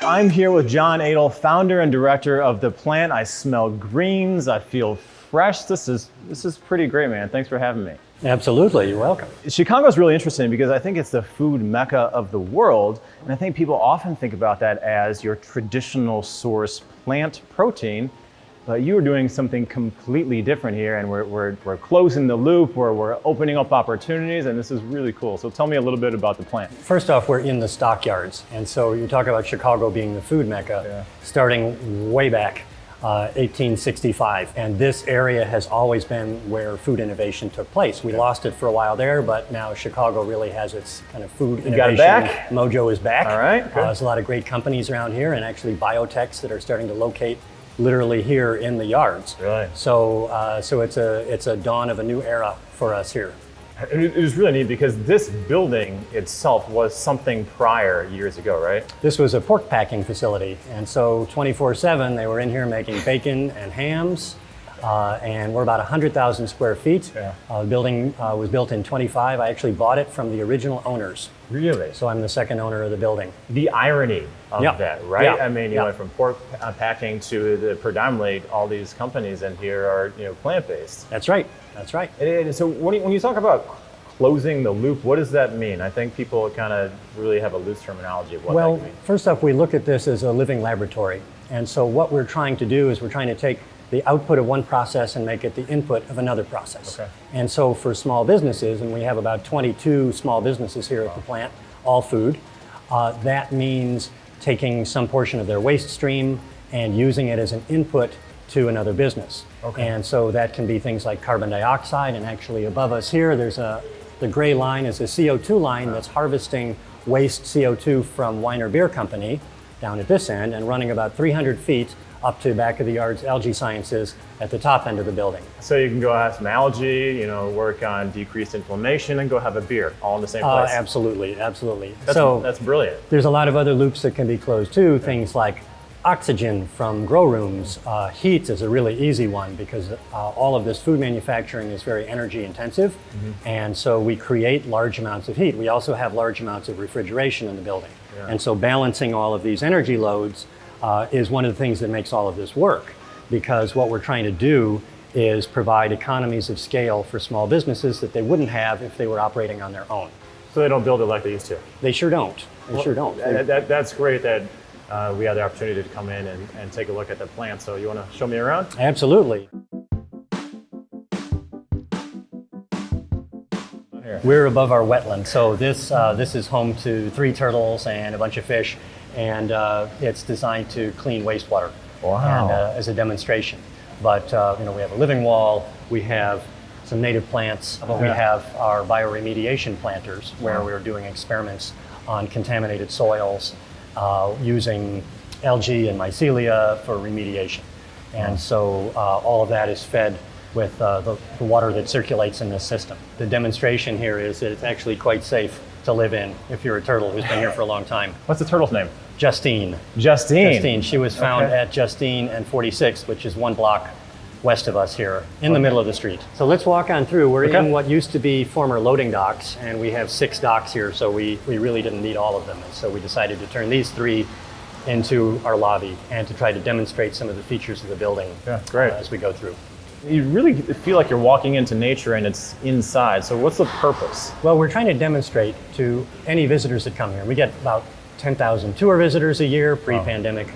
I'm here with John Adel, founder and director of The Plant. I smell greens, I feel fresh. This is pretty great, man. Thanks for having me. Absolutely, you're welcome. Chicago is really interesting because I think it's the food mecca of the world, and I think people often think about that as your traditional source plant protein, but you are doing something completely different here, and we're closing the loop, we're opening up opportunities, and this is really cool. So tell me a little bit about The Plant. First off, we're in the stockyards, and so you talk about Chicago being the food mecca, starting way back, 1865, and this area has always been where food innovation took place. We lost it for a while there, but now Chicago really has its kind of food innovation. Got it back? Mojo is back. All right. There's a lot of great companies around here, and actually biotechs that are starting to locate literally here in the yards. Really? So it's a dawn of a new era for us here. It was really neat because this building itself was something prior years ago, right? This was a pork packing facility, and so 24/7 they were in here making bacon and hams, and we're about 100,000 square feet. The building was built in 25. I actually bought it from the original owners. Really? So I'm the second owner of the building. The irony of that, right? Yeah. I mean, you went from pork packing to the predominantly all these companies in here are plant-based. That's right. That's right. So when you talk about closing the loop, what does that mean? I think people kind of really have a loose terminology of what that means. First off, we look at this as a living laboratory. And so what we're trying to do is we're trying to take the output of one process and make it the input of another process. Okay. And so for small businesses, and we have about 22 small businesses here at the plant, all food, that means taking some portion of their waste stream and using it as an input to another business. Okay. And so that can be things like carbon dioxide, and actually above us here, the gray line is a CO2 line that's harvesting waste CO2 from Weiner Beer Company down at this end and running about 300 feet up to back of the yard's Algae Sciences at the top end of the building. So you can go have some algae, work on decreased inflammation, and go have a beer all in the same place. Absolutely, absolutely. That's brilliant. There's a lot of other loops that can be closed too, things like oxygen from grow rooms. Heat is a really easy one because all of this food manufacturing is very energy intensive, and so we create large amounts of heat. We also have large amounts of refrigeration in the building, and so balancing all of these energy loads is one of the things that makes all of this work, because what we're trying to do is provide economies of scale for small businesses that they wouldn't have if they were operating on their own. So they don't build it like they used to? They sure don't. Sure don't. That's great that we had the opportunity to come in and take a look at the plant. So you want to show me around? Absolutely. We're above our wetland, so this is home to 3 turtles and a bunch of fish, and it's designed to clean wastewater. Wow. And, as a demonstration. But we have a living wall, we have some native plants, but we have our bioremediation planters where we're doing experiments on contaminated soils using algae and mycelia for remediation. And so all of that is fed with the water that circulates in this system. The demonstration here is that it's actually quite safe to live in if you're a turtle who's been here for a long time. What's the turtle's name? Justine. Justine. She was found at Justine and 46th, which is 1 block west of us here, in the middle of the street. So let's walk on through. We're in what used to be former loading docks, and we have 6 docks here, so we really didn't need all of them. And so we decided to turn these 3 into our lobby and to try to demonstrate some of the features of the building as we go through. You really feel like you're walking into nature and it's inside. So what's the purpose? Well, we're trying to demonstrate to any visitors that come here. We get about 10,000 tour visitors a year pre-pandemic,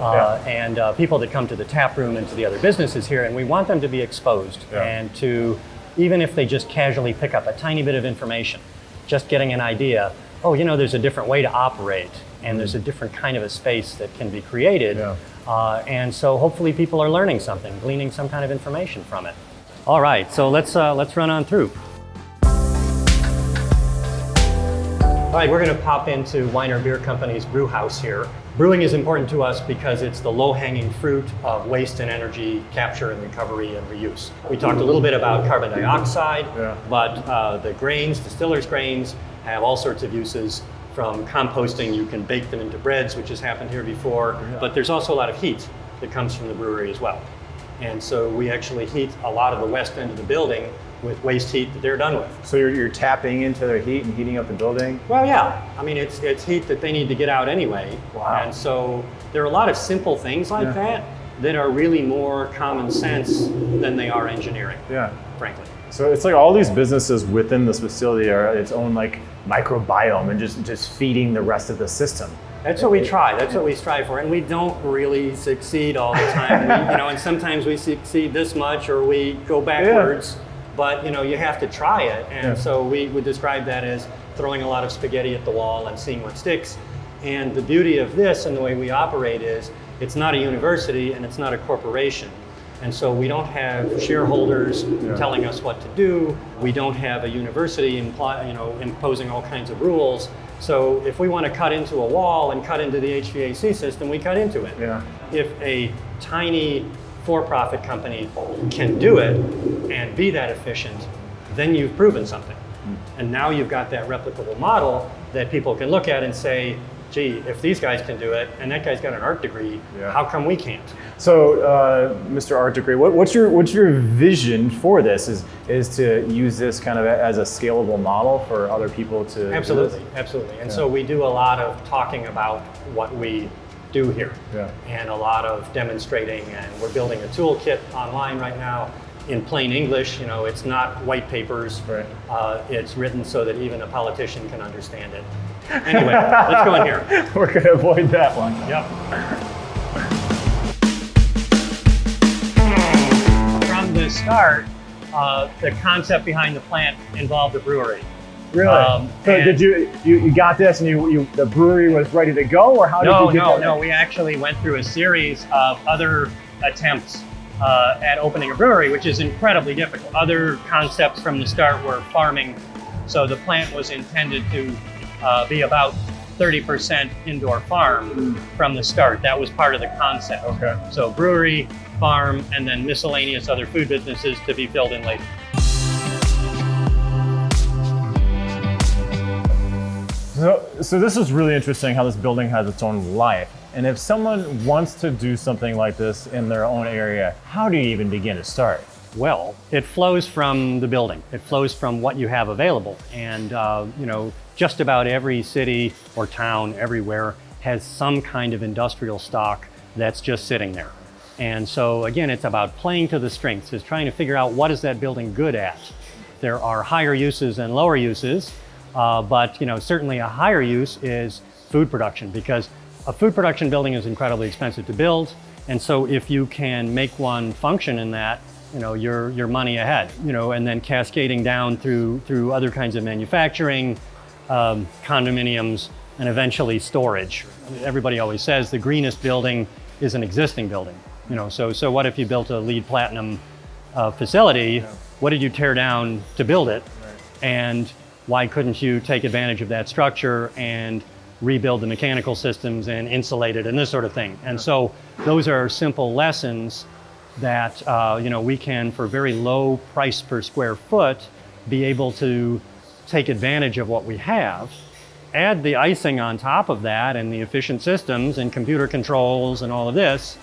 and people that come to the tap room and to the other businesses here, and we want them to be exposed and to, even if they just casually pick up a tiny bit of information, just getting an idea, there's a different way to operate, and there's a different kind of a space that can be created, and so hopefully people are learning something, gleaning some kind of information from it. All right, so let's run on through. All right, we're going to pop into Weiner Beer Company's brew house here. Brewing is important to us because it's the low-hanging fruit of waste and energy capture and recovery and reuse. We talked a little bit about carbon dioxide, but the grains, distillers' grains, have all sorts of uses. From composting, you can bake them into breads, which has happened here before, but there's also a lot of heat that comes from the brewery as well. And so we actually heat a lot of the west end of the building with waste heat that they're done with. So you're tapping into their heat and heating up the building? Well, yeah. I mean, it's heat that they need to get out anyway. Wow. And so there are a lot of simple things like that are really more common sense than they are engineering, frankly. So it's like all these businesses within this facility are its own like microbiome and just feeding the rest of the system. That's what we try. That's what we strive for, and we don't really succeed all the time. And sometimes we succeed this much, or we go backwards. But you have to try it, and so we would describe that as throwing a lot of spaghetti at the wall and seeing what sticks. And the beauty of this and the way we operate is it's not a university and it's not a corporation. And so we don't have shareholders telling us what to do. We don't have a university imposing all kinds of rules. So if we want to cut into a wall and cut into the HVAC system, we cut into it. Yeah. If a tiny for-profit company can do it and be that efficient, then you've proven something. And now you've got that replicable model that people can look at and say, gee, if these guys can do it, and that guy's got an art degree, how come we can't? So, Mr. Art Degree, what's your vision for this? Is to use this kind of as a scalable model for other people to Absolutely. And so we do a lot of talking about what we do here, and a lot of demonstrating, and we're building a toolkit online right now in plain English. It's not white papers. It's written so that even a politician can understand it. Anyway, let's go in here. We're going to avoid that one. Yep. From the start, the concept behind the plant involved a brewery. Really? So did you got this and the brewery was ready to go, or how did you get that? No, we actually went through a series of other attempts at opening a brewery, which is incredibly difficult. Other concepts from the start were farming. So the plant was intended to be about 30% indoor farm from the start. That was part of the concept. Okay. So brewery, farm, and then miscellaneous other food businesses to be filled in later. So this is really interesting how this building has its own life. And if someone wants to do something like this in their own area, how do you even begin to start? Well, it flows from the building. It flows from what you have available. And, just about every city or town everywhere has some kind of industrial stock that's just sitting there. And so, again, it's about playing to the strengths. It's trying to figure out what is that building good at. There are higher uses and lower uses, but certainly a higher use is food production, because a food production building is incredibly expensive to build. And so if you can make one function in that, you're money ahead, and then cascading down through other kinds of manufacturing, condominiums, and eventually storage. Everybody always says the greenest building is an existing building. So what if you built a LEED Platinum facility? What did you tear down to build it? And why couldn't you take advantage of that structure and rebuild the mechanical systems and insulate it and this sort of thing? And so those are simple lessons that we can, for very low price per square foot, be able to take advantage of what we have, add the icing on top of that and the efficient systems and computer controls and all of this,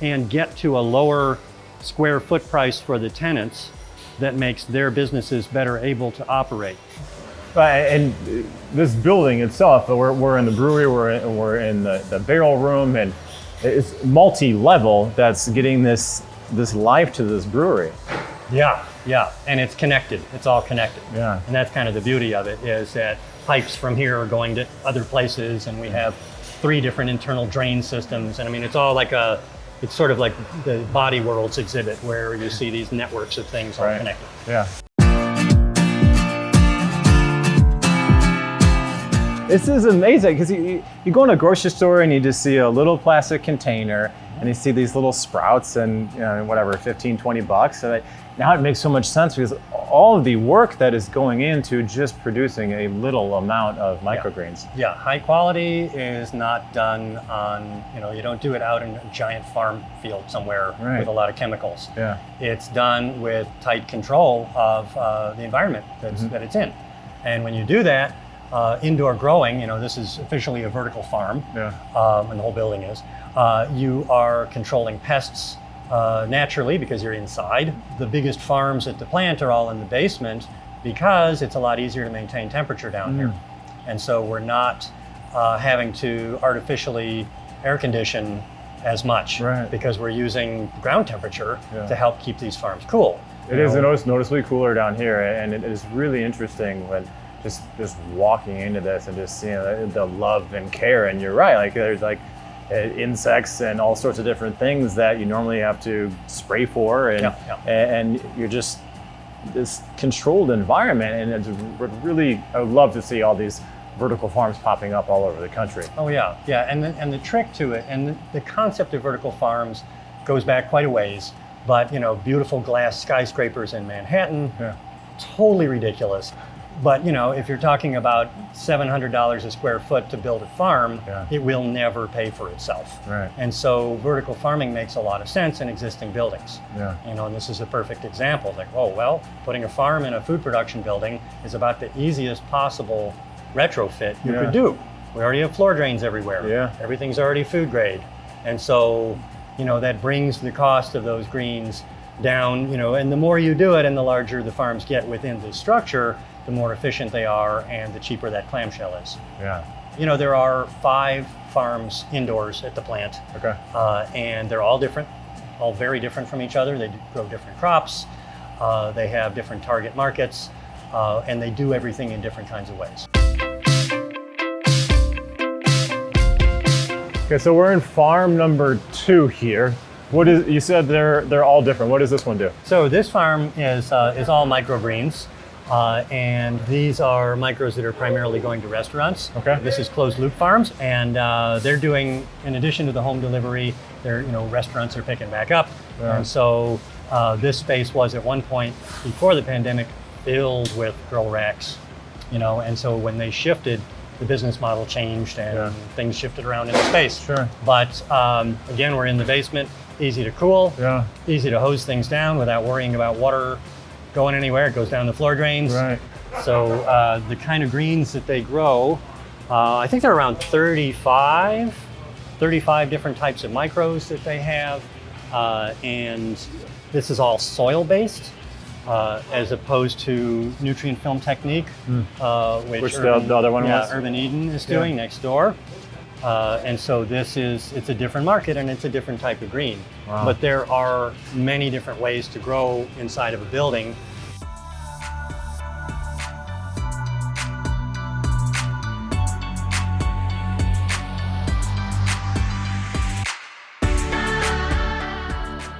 and get to a lower square foot price for the tenants that makes their businesses better able to operate. And this building itself, we're in the brewery, we're in the barrel room, and it's multi-level that's getting this life to this brewery. Yeah, and it's connected. It's all connected. Yeah. And that's kind of the beauty of it, is that pipes from here are going to other places, and we have 3 different internal drain systems. And I mean, it's all like it's sort of like the Body Worlds exhibit, where you see these networks of things all connected. Yeah. This is amazing, because you go in a grocery store and you just see a little plastic container and you see these little sprouts and whatever, 15, 20 bucks. So now it makes so much sense, because all of the work that is going into just producing a little amount of microgreens. Yeah, high quality is not done on, you don't do it out in a giant farm field somewhere with a lot of chemicals. Yeah. It's done with tight control of the environment that it's in. And when you do that, indoor growing, this is officially a vertical farm, and the whole building is, you are controlling pests naturally, because you're inside. The biggest farms at the plant are all in the basement because it's a lot easier to maintain temperature down here. And so we're not having to artificially air condition as much because we're using ground temperature to help keep these farms cool. It is noticeably cooler down here, and it is really interesting when just walking into this and just seeing the love and care. And you're right, like there's like insects and all sorts of different things that you normally have to spray for, and you're just this controlled environment. And it's really, I would love to see all these vertical farms popping up all over the country. Oh yeah, and the trick to it, and the concept of vertical farms goes back quite a ways. But beautiful glass skyscrapers in Manhattan, totally ridiculous. But if you're talking about $700 a square foot to build a farm, it will never pay for itself. Right. And so vertical farming makes a lot of sense in existing buildings. Yeah. And this is a perfect example. Like, oh well, putting a farm in a food production building is about the easiest possible retrofit you could do. We already have floor drains everywhere. Yeah. Everything's already food grade. And so, that brings the cost of those greens down, and the more you do it and the larger the farms get within the structure, the more efficient they are and the cheaper that clamshell is. Yeah. There are 5 farms indoors at the plant. Okay. And they're all different, all very different from each other. They grow different crops. They have different target markets, and they do everything in different kinds of ways. Okay, so we're in farm number 2 here. You said they're all different. What does this one do? So this farm is all microgreens, and these are micros that are primarily going to restaurants. Okay. This is closed loop farms, and they're doing, in addition to the home delivery, restaurants are picking back up, and so this space was at one point before the pandemic filled with grill racks, and so when they shifted, the business model changed and things shifted around in the space. Sure. But again, we're in the basement, easy to cool, easy to hose things down without worrying about water going anywhere. It goes down the floor drains. Right. So the kind of greens that they grow, I think they're around 35 different types of micros that they have. And this is all soil-based. As opposed to nutrient film technique, which the other one was? Urban Eden is doing next door. And so it's a different market and it's a different type of green. Wow. But there are many different ways to grow inside of a building.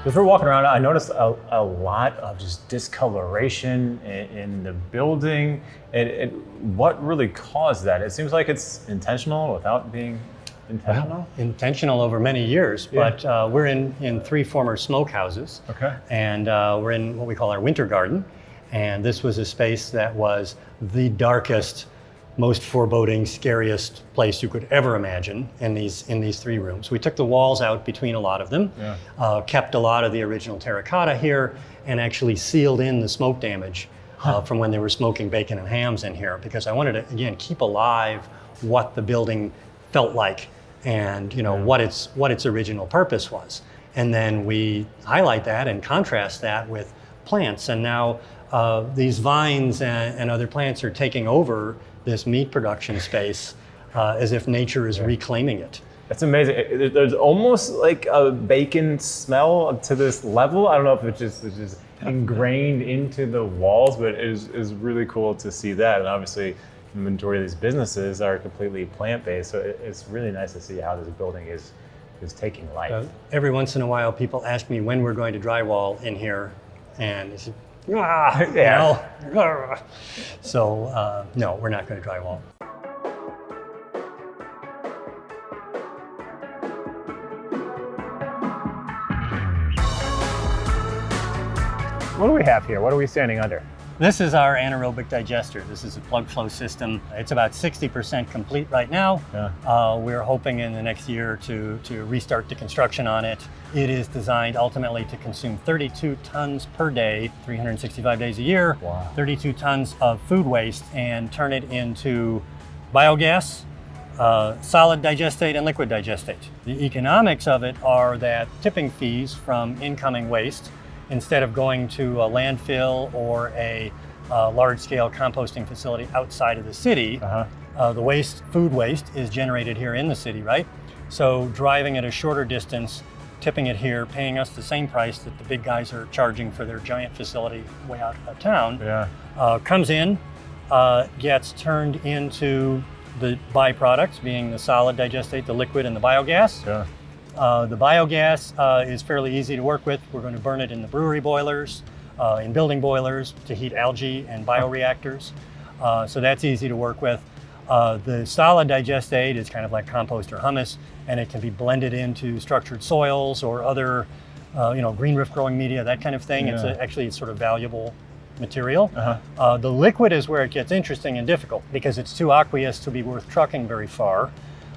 As we're walking around, I noticed a lot of just discoloration in the building. What really caused that? It seems like it's intentional without being intentional. Well, intentional over many years, but we're in 3 former smokehouses. Okay. And we're in what we call our winter garden. And this was a space that was the darkest, most foreboding, scariest place you could ever imagine in these 3 rooms. We took the walls out between a lot of them, kept a lot of the original terracotta here, and actually sealed in the smoke damage from when they were smoking bacon and hams in here, because I wanted to, again, keep alive what the building felt like and what its original purpose was. And then we highlight that and contrast that with plants. And now these vines and other plants are taking over this meat production space as if nature is reclaiming it. That's amazing. There's almost like a bacon smell to this level. I don't know if it's just ingrained into the walls, but it is really cool to see that. And obviously, the majority of these businesses are completely plant-based, so it's really nice to see how this building is taking life. Every once in a while, people ask me when we're going to drywall in here, and it's So no, we're not going to drywall. What do we have here? What are we standing under? This is our anaerobic digester. This is a plug flow system. It's about 60% complete right now. We're hoping in the next year to restart the construction on it. It is designed ultimately to consume 32 tons per day, 365 days a year, 32 tons of food waste, and turn it into biogas solid digestate and liquid digestate. The economics of it are that tipping fees from incoming waste, instead of going to a landfill or a large-scale composting facility outside of the city, the waste, food waste, is generated here in the city, right? So driving at a shorter distance, tipping it here, paying us the same price that the big guys are charging for their giant facility way out of town, comes in, gets turned into the byproducts, being the solid digestate, the liquid, and the biogas. The biogas is fairly easy to work with. We're going to burn it in the brewery boilers, in building boilers to heat algae and bioreactors. So that's easy to work with. The solid digestate is kind of like compost or humus, and it can be blended into structured soils or other, green roof growing media, that kind of thing. It's sort of valuable material. The liquid is where it gets interesting and difficult because it's too aqueous to be worth trucking very far.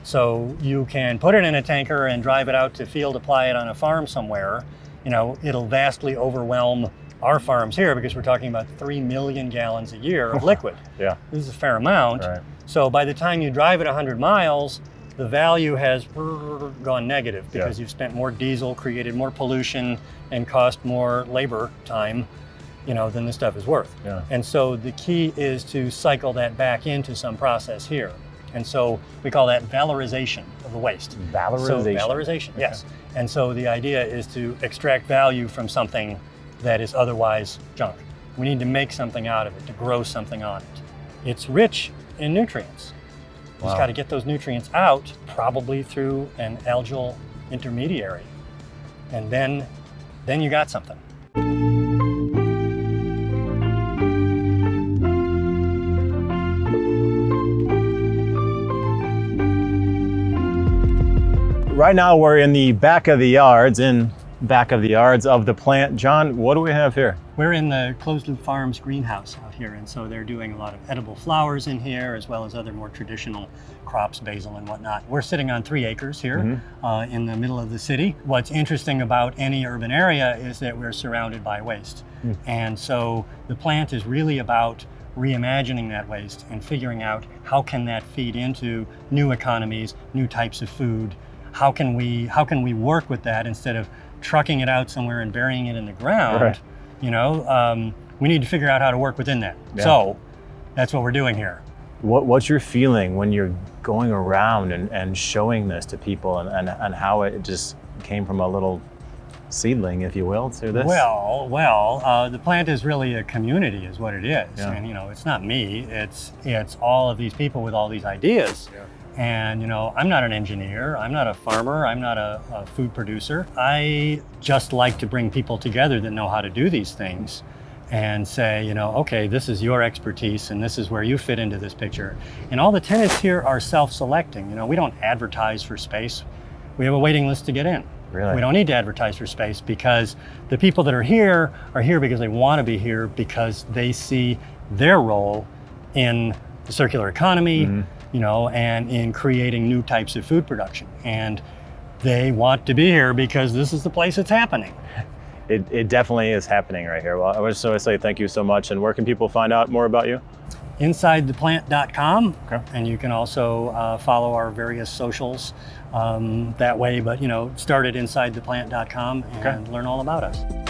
So you can put it in a tanker and drive it out to field apply it on a farm somewhere. It'll vastly overwhelm our farms here because we're talking about 3 million gallons a year of liquid. This is a fair amount. So by the time you drive it 100 miles, the value has gone negative because you've spent more diesel, created more pollution, and cost more labor time, than the stuff is worth. And so the key is to cycle that back into some process here. And so we call that valorization of the waste. Valorization? So valorization, yes. And so the idea is to extract value from something that is otherwise junk. We need to make something out of it, to grow something on it. It's rich in nutrients. You just got to get those nutrients out, probably through an algal intermediary. And then you got something. Right now we're in the back of the yards of the plant. John, what do we have here? We're in the Closed Loop Farms greenhouse out here, and so they're doing a lot of edible flowers in here, as well as other more traditional crops, basil and whatnot. We're sitting on 3 acres here in the middle of the city. What's interesting about any urban area is that we're surrounded by waste. And so the plant is really about reimagining that waste and figuring out how can that feed into new economies, new types of food. How can we work with that instead of trucking it out somewhere and burying it in the ground? We need to figure out how to work within that. So that's what we're doing here. What's your feeling when you're going around and showing this to people and how it just came from a little seedling, if you will, to this? Well, the plant is really a community is what it is. And it's not me, it's all of these people with all these ideas. And I'm not an engineer, I'm not a farmer, I'm not a food producer. I just like to bring people together that know how to do these things and say, okay, this is your expertise and this is where you fit into this picture. And all the tenants here are self-selecting. We don't advertise for space. We have a waiting list to get in. Really? We don't need to advertise for space because the people that are here because they want to be here because they see their role in the circular economy, and in creating new types of food production. And they want to be here because this is the place it's happening. It definitely is happening right here. Well, I just want to say thank you so much. And where can people find out more about you? InsideThePlant.com. And you can also follow our various socials that way. But, start at InsideThePlant.com and learn all about us.